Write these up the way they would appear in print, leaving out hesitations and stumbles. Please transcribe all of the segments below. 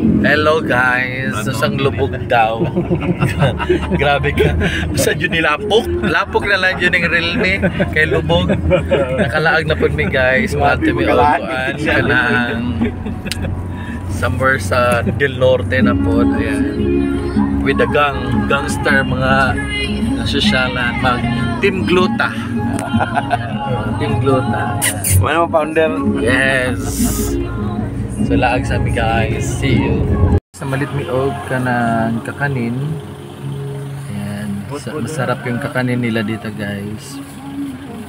Hello guys, isang lubog daw. Grabe ka. Basta yun nilapok. Lapok na lang yun yung reel ni. Kay lubog. Nakalaag na po mi guys. Mati mi oguan ka ng somewhere sa Del Norte na po. Ayan. With the gangster mga nasosyalan. Mag Team Gluta. Team Gluta. Mana founder? Yes. So laag sa mi guys. See you. Sa malit mi og ka ng kakanin. Ayan. Masarap yung kakanin nila dito guys.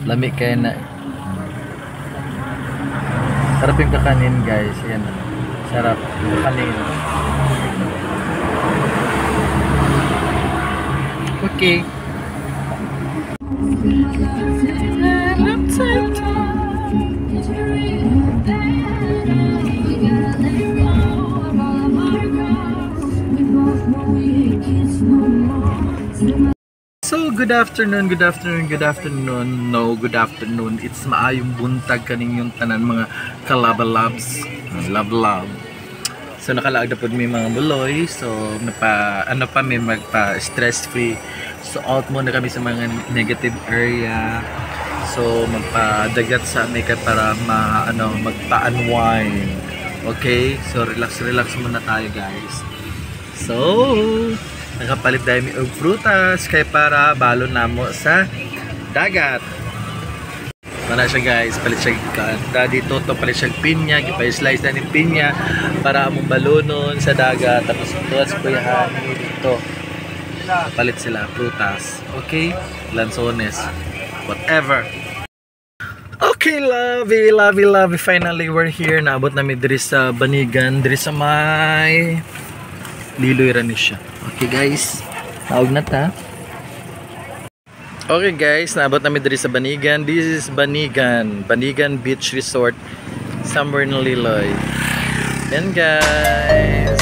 Lami kayo na. Sarap yung kakanin guys. Ayan. Sarap yung kakanin. Okay. So, good afternoon. No, good afternoon. It's maayong buntag kaninyong tanan mga kalabalabs. Love. So, nakalaag na po may mga buloy. So, may magpa-stress free. So, out muna kami sa mga negative area. So, magpadagat sa makeup para magpa-unwind. Okay? So, relax muna tayo guys. So, nakapalit tayo ng prutas kay para balon namo sa dagat. Mana siya guys, palit siya dito to palit siya pinya, gipa-slice na ng pinya para among balonon sa dagat tapos tuwas kuyahan dito. Palit sila prutas. Okay? Lanzones. Whatever. Okay, lovey. Finally, we're here. Naabot namin diri sa Banigan, diri sa may Liloy Rani siya. Okay guys, naog na ta. Okay guys, naabot namin diri sa Banigan. This is Banigan Beach Resort, somewhere in Liloy. Yan guys.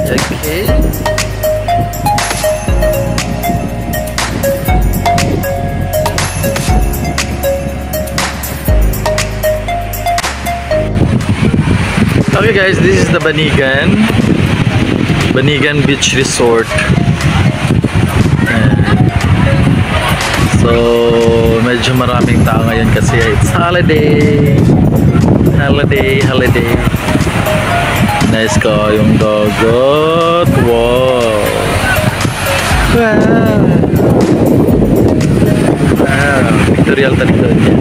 Okay. Okay guys, this is the Banigan Beach Resort. So, medyo maraming tao ngayon kasi it's holiday. Nice ko yung dagat. Wow. Pictorial talito niya.